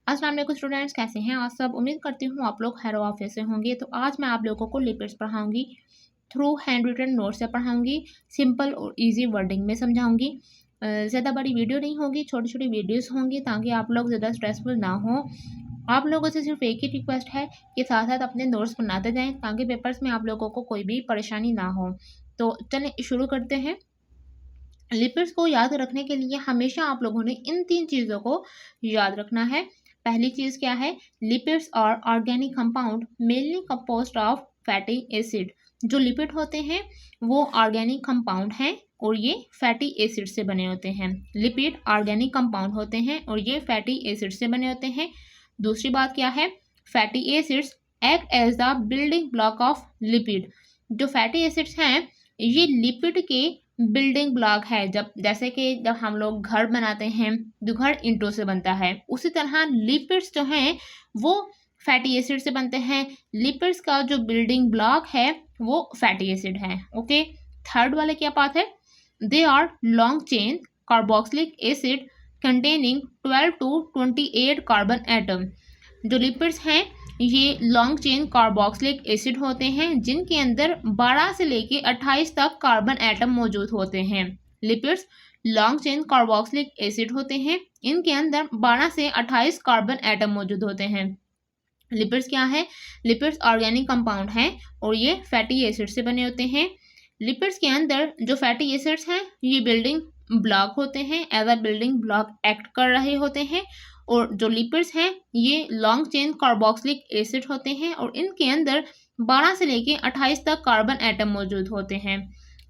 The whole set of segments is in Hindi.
अस्सलाम वालेकुम स्टूडेंट्स, कैसे हैं आप सब। उम्मीद करती हूँ आप लोग खैर वाफियत से होंगे। तो आज मैं आप लोगों को लिपिड्स पढ़ाऊंगी, थ्रू हैंड रिटन नोट से पढ़ाऊंगी, सिंपल और इजी वर्डिंग में समझाऊंगी। ज़्यादा बड़ी वीडियो नहीं होगी, छोटी छोटी वीडियोस होंगी ताकि आप लोग ज़्यादा स्ट्रेसफुल ना हो। आप लोगों से सिर्फ एक ही रिक्वेस्ट है कि साथ साथ अपने नोट्स बनाते जाएं ताकि पेपर्स में आप लोगों को कोई भी परेशानी ना हो। तो चलें शुरू करते हैं। लिपिड्स को याद रखने के लिए हमेशा आप लोगों ने इन 3 चीज़ों को याद रखना है। पहली चीज़ क्या है? लिपिड्स और organic compound mainly composed of fatty acid. जो लिपिड होते हैं वो ऑर्गेनिक कंपाउंड हैं और ये फैटी एसिड से बने होते हैं। लिपिड ऑर्गेनिक कंपाउंड होते हैं और ये फैटी एसिड से बने होते हैं। दूसरी बात क्या है? Fatty acids act as the building block of lipid. जो फैटी एसिड्स हैं ये लिपिड के बिल्डिंग ब्लॉक है। जब हम लोग घर बनाते हैं तो घर ईंटों से बनता है, उसी तरह लिपिड्स जो हैं वो फैटी एसिड से बनते हैं। लिपिड्स का जो बिल्डिंग ब्लॉक है वो फैटी एसिड है। ओके, थर्ड वाले क्या बात है? They are long chain carboxylic acid containing 12 to 28 carbon atom. जो लिपिड्स हैं ये लॉन्ग चेन कार्बोक्सिलिक एसिड होते हैं जिनके अंदर 12 से लेके 28 तक कार्बन एटम मौजूद होते हैं। Lipids long chain carboxylic acid होते हैं, इनके अंदर 12 से 28 कार्बन एटम मौजूद होते हैं। लिपिड्स क्या है? लिपिड्स ऑर्गेनिक कंपाउंड हैं और ये फैटी एसिड से बने होते हैं। लिपिड्स के अंदर जो फैटी एसिड्स हैं ये बिल्डिंग ब्लॉक होते हैं, as a building block act कर रहे होते हैं। और जो लिपिड्स हैं ये लॉन्ग चेन कार्बोक्सिलिक एसिड होते हैं और इनके अंदर 12 से लेके 28 तक कार्बन एटम मौजूद होते हैं।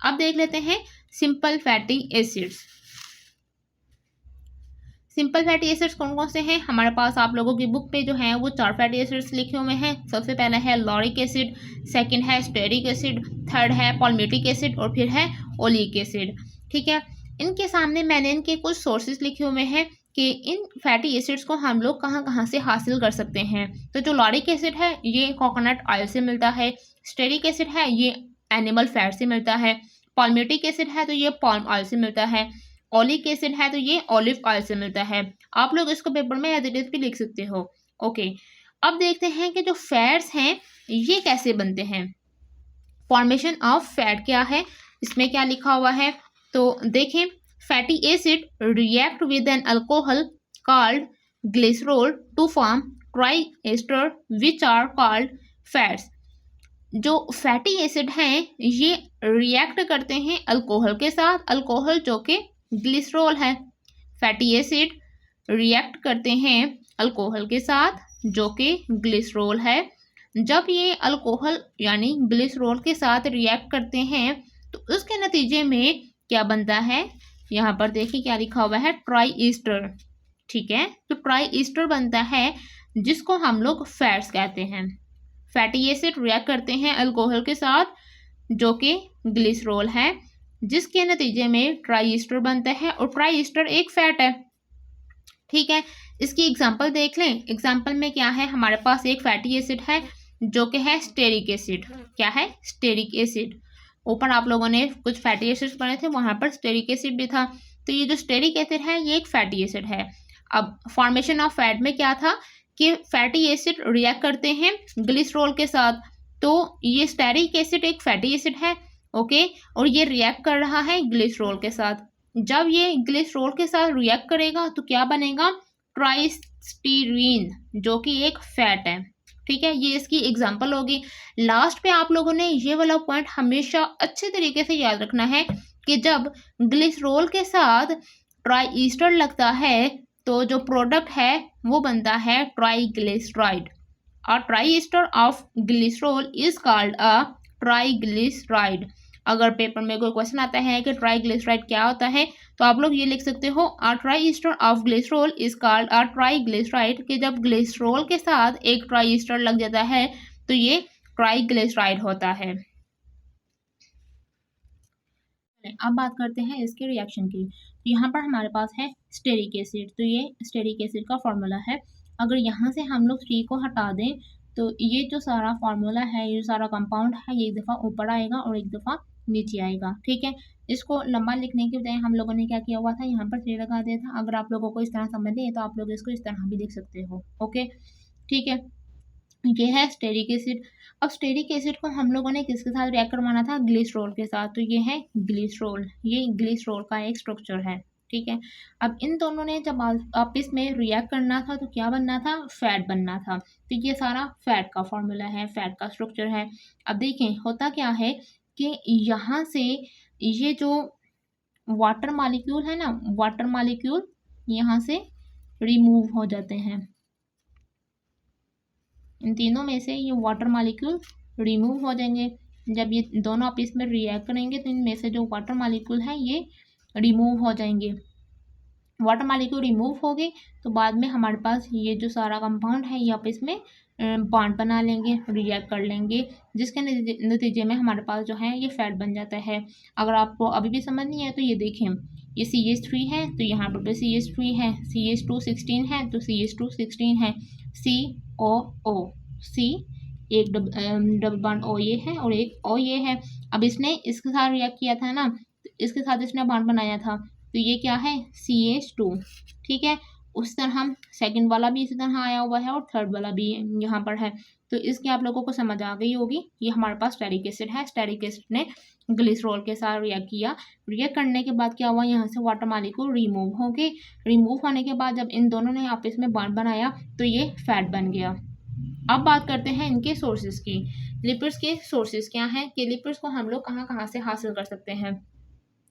अब देख लेते हैं simple fatty acids. Simple fatty acids कौन कौन से हैं? हमारे पास आप लोगों की बुक पे जो है वो 4 फैटी एसिड्स लिखे हुए हैं। सबसे पहला है लॉरिक एसिड, सेकंड है स्टेरिक एसिड, थर्ड है पॉल्मेटिक एसिड और फिर है ओलिक एसिड। ठीक है, इनके सामने मैंने इनके कुछ सोर्सेज लिखे हुए हैं कि इन फैटी एसिड्स को हम लोग कहाँ कहाँ से हासिल कर सकते हैं। तो जो लॉरिक एसिड है ये कोकोनट ऑयल से मिलता है, स्टेरिक एसिड है ये एनिमल फैट से मिलता है, पॉल्मेटिक एसिड है तो ये पॉल्म ऑयल से मिलता है, ओलिक एसिड है तो ये ऑलिव ऑयल से मिलता है। आप लोग इसको पेपर में एज इट इज भी लिख सकते हो। ओके, अब देखते हैं कि जो फैट्स हैं ये कैसे बनते हैं। फॉर्मेशन ऑफ फैट क्या है, इसमें क्या लिखा हुआ है? तो देखें, fatty acid react with an alcohol called glycerol to form triester which are called fats. जो फैटी एसिड हैं ये रिएक्ट करते हैं अल्कोहल के साथ, अल्कोहल जो कि ग्लिसरॉल है। फैटी एसिड रिएक्ट करते हैं अल्कोहल के साथ जो कि ग्लिसरॉल है। जब ये अल्कोहल यानी ग्लिसरॉल के साथ रिएक्ट करते हैं तो उसके नतीजे में क्या बनता है? यहाँ पर देखिए क्या लिखा हुआ है, ट्राई ईस्टर। ठीक है, तो ट्राई ईस्टर बनता है जिसको हम लोग फैट्स कहते हैं। फैटी एसिड रिएक्ट करते हैं अल्कोहल के साथ जो कि ग्लिसरॉल है, जिसके नतीजे में ट्राई ईस्टर बनता है और ट्राई ईस्टर एक फैट है। ठीक है, इसकी एग्जांपल देख लें। एग्जांपल में क्या है? हमारे पास एक फैटी एसिड है जो कि है स्टेरिक एसिड। क्या है? Stearic acid. ऊपर आप लोगों ने कुछ फैटी एसिड्स पढ़े थे, वहां पर स्टेरिक एसिड भी था। तो ये जो स्टेरिक एसिड है ये एक फैटी एसिड है। अब फॉर्मेशन ऑफ फैट में क्या था कि फैटी एसिड रिएक्ट करते हैं ग्लिसरॉल के साथ, तो ये स्टेरिक एसिड एक फैटी एसिड है। ओके, और ये रिएक्ट कर रहा है ग्लिसरॉल के साथ। जब ये ग्लिसरॉल के साथ रिएक्ट करेगा तो क्या बनेगा? ट्राइस्टीरीन, जो कि एक फैट है। ठीक है, ये इसकी एग्जांपल होगी। लास्ट पे आप लोगों ने ये वाला पॉइंट हमेशा अच्छे तरीके से याद रखना है कि जब ग्लिसरॉल के साथ ट्राई ईस्टर लगता है तो जो प्रोडक्ट है वो बनता है ट्राइग्लिसराइड। और try ester of glycerol is called a triglyceride. अगर पेपर में कोई क्वेश्चन आता है कि ट्राइग्लिसराइड क्या होता है तो आप लोग ये लिख सकते हो, a try ester of glycerol is called a triglyceride. कि जब ग्लिसरॉल के साथ एक ट्राई ईस्टर लग जाता है तो ये ट्राइग्लिसराइड होता है। अब बात करते हैं इसके रिएक्शन की। तो यहाँ पर हमारे पास है स्टेरिक एसिड, तो ये स्टेरिक एसिड का फॉर्मूला है। अगर यहाँ से हम लोग 3 को हटा दें तो ये जो सारा फॉर्मूला है, ये सारा कंपाउंड है, ये एक दफ़ा ऊपर आएगा और एक दफ़ा नीचे आएगा। ठीक है, इसको लंबा लिखने के बजाय हम लोगों ने क्या किया हुआ था, यहाँ पर 3 लगा दिया था। अगर आप लोगों को इस तरह समझ नहीं है तो आप लोग इसको इस तरह भी लिख सकते हो। ओके, ठीक है, ये है स्टेरिक एसिड। अब स्टेरिक एसिड को हम लोगों ने किसके साथ रिएक्ट करवाना था, ग्लिसरॉल के साथ। तो ये है ग्लिसरॉल, ये ग्लिसरॉल का एक स्ट्रक्चर है। ठीक है, अब इन दोनों ने जब आपस में रिएक्ट करना था तो क्या बनना था, फैट बनना था। तो ये सारा फैट का फॉर्मूला है, फैट का स्ट्रक्चर है। अब देखें होता क्या है कि यहाँ से ये जो वाटर मॉलिक्यूल है ना, वाटर मॉलिक्यूल यहाँ से रिमूव हो जाते हैं। इन तीनों में से ये वाटर मॉलिक्यूल रिमूव हो जाएंगे। जब ये दोनों आपस में रिएक्ट करेंगे तो इनमें से जो वाटर मॉलिक्यूल है ये रिमूव हो जाएंगे। वाटर मॉलिक्यूल रिमूव हो गए तो बाद में हमारे पास ये जो सारा कंपाउंड है ये आपस में बॉन्ड बना लेंगे, रिएक्ट कर लेंगे, जिसके नतीजे में हमारे पास जो है ये फैट बन जाता है। अगर आपको अभी भी समझ नहीं है तो ये देखें, ये CH3 है तो यहाँ पर भी CH3 है, CH2 16 है तो CH2 16 है, COO, C एक डबल बॉन्ड O ये है और एक O ये है। अब इसने इसके साथ रिएक्ट किया था ना, तो इसके साथ इसने बॉन्ड बनाया था, तो ये क्या है, CH2। ठीक है, उस तरह हम सेकंड वाला भी इसी तरह आया हुआ है और थर्ड वाला भी यहाँ पर है। तो इसकी आप लोगों को समझ आ गई होगी। ये हमारे पास स्टेरिक एसिड है, स्टेरिक एसिड ने ग्लिसरॉल के साथ रिएक्ट किया। रिएक्ट करने के बाद क्या हुआ, यहाँ से वाटर मॉलिक्यूल रिमूव हो गए। रिमूव होने के बाद जब इन दोनों ने आपस में बॉन्ड बनाया तो ये फैट बन गया। अब बात करते हैं इनके सोर्सेज की। लिपिड्स के सोर्सेज क्या हैं कि लिपिड्स को हम लोग कहाँ कहाँ से हासिल कर सकते हैं।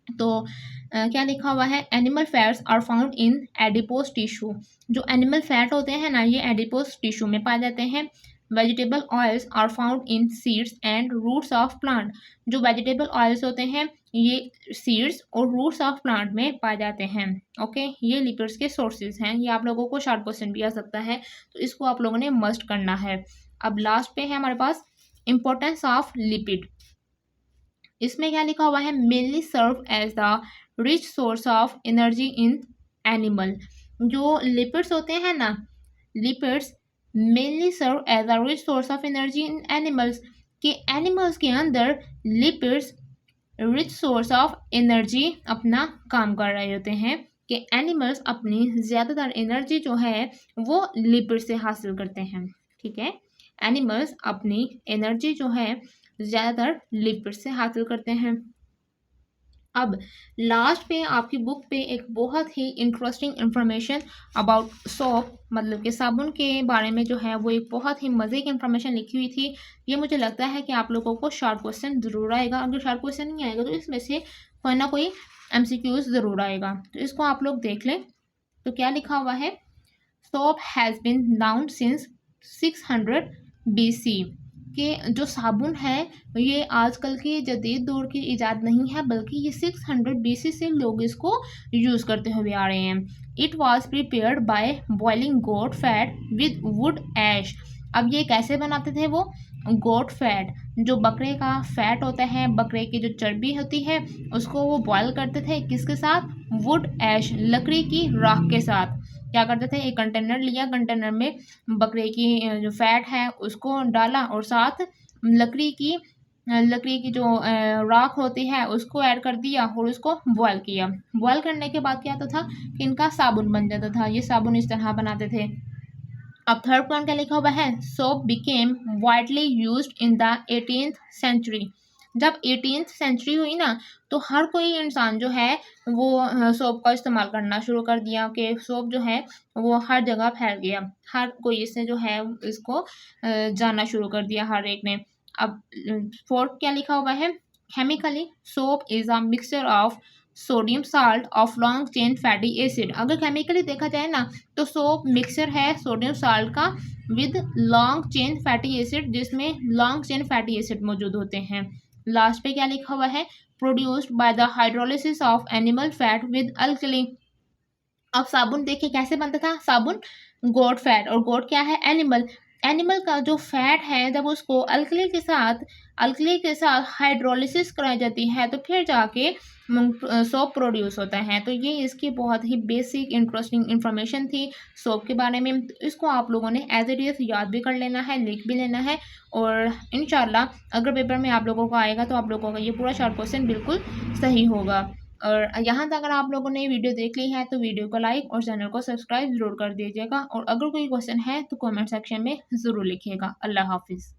तो क्या लिखा हुआ है, animal fats are found in adipose tissue. जो एनिमल फैट होते हैं ना ये एडिपोज टिश्यू में पाए जाते हैं। Vegetable oils are found in seeds and roots of plant. जो वेजिटेबल ऑयल्स होते हैं ये सीड्स और रूट्स ऑफ प्लांट में पाए जाते हैं। ओके, ये लिपिड्स के सोर्सेज हैं। ये आप लोगों को शॉर्ट क्वेश्चन भी आ सकता है, तो इसको आप लोगों ने मस्ट करना है। अब लास्ट पे है हमारे पास इंपॉर्टेंस ऑफ लिपिड। इसमें क्या लिखा हुआ है, mainly serve as the rich source of energy in animal. जो लिपिड्स होते हैं ना, lipids mainly serve as a rich source of energy in animals. के एनिमल्स के अंदर lipids rich source of energy अपना काम कर रहे होते हैं। कि एनिमल्स अपनी ज़्यादातर एनर्जी जो है वो लिपिड से हासिल करते हैं। ठीक है, एनिमल्स अपनी एनर्जी जो है ज़्यादातर लिपिड से हासिल करते हैं। अब लास्ट पे आपकी बुक पे एक बहुत ही इंटरेस्टिंग इंफॉर्मेशन अबाउट सोप, मतलब कि साबुन के बारे में जो है वो एक बहुत ही मज़े की इंफॉर्मेशन लिखी हुई थी। ये मुझे लगता है कि आप लोगों को शॉर्ट क्वेश्चन ज़रूर आएगा। अगर शॉर्ट क्वेश्चन नहीं आएगा तो इसमें से कोई ना कोई MCQs ज़रूर आएगा। तो इसको आप लोग देख लें। तो क्या लिखा हुआ है, soap has been noun since 600 BC। कि जो साबुन है ये आजकल के जदीद दौर की इजाद नहीं है, बल्कि ये 600 BC से लोग इसको यूज़ करते हुए आ रहे हैं। It was prepared by boiling goat fat with wood ash. अब ये कैसे बनाते थे वो, गोट फैट, जो बकरे का फैट होता है, बकरे की जो चर्बी होती है उसको वो बॉयल करते थे, किसके साथ, वुड ऐश, लकड़ी की राख के साथ। क्या करते थे, एक कंटेनर लिया, कंटेनर में बकरे की जो फैट है उसको डाला और साथ लकड़ी की जो राख होती है उसको ऐड कर दिया और उसको बॉयल किया। बॉयल करने के बाद क्या होता था कि इनका साबुन बन जाता था। ये साबुन इस तरह बनाते थे। अब थर्ड पॉइंट क्या लिखा हुआ है, soap became widely used in the 18th century. जब 18th सेंचुरी हुई ना तो हर कोई इंसान जो है वो सोप का इस्तेमाल करना शुरू कर दिया। कि सोप जो है वो हर जगह फैल गया, हर कोई इसने जो है इसको जानना शुरू कर दिया हर एक ने। अब फोर्थ क्या लिखा हुआ है, chemically soap is a mixture of sodium salt of long chain fatty acid. अगर केमिकली देखा जाए ना तो सोप मिक्सचर है सोडियम साल्ट का with long chain fatty acid, जिसमें लॉन्ग चेन फैटी एसिड मौजूद होते हैं। लास्ट पे क्या लिखा हुआ है, produced by the hydrolysis of animal fat with alkali. अब साबुन देखिए कैसे बनता था, साबुन गोट फैट, और गोट क्या है, एनिमल। एनिमल का जो फैट है जब उसको अल्कली के साथ हाइड्रोलिसिस कराई जाती है तो फिर जाके सोप प्रोड्यूस होता है। तो ये इसकी बहुत ही बेसिक इंटरेस्टिंग इन्फॉर्मेशन थी सोप के बारे में। तो इसको आप लोगों ने एज इट इज़ याद भी कर लेना है, लिख भी लेना है, और इंशाल्लाह अगर पेपर में आप लोगों को आएगा तो आप लोगों का ये पूरा शॉर्ट क्वेश्चन बिल्कुल सही होगा। और यहाँ तक अगर आप लोगों ने वीडियो देख ली है तो वीडियो को लाइक और चैनल को सब्सक्राइब ज़रूर कर दीजिएगा, और अगर कोई क्वेश्चन है तो कमेंट सेक्शन में ज़रूर लिखिएगा। अल्लाह हाफिज़।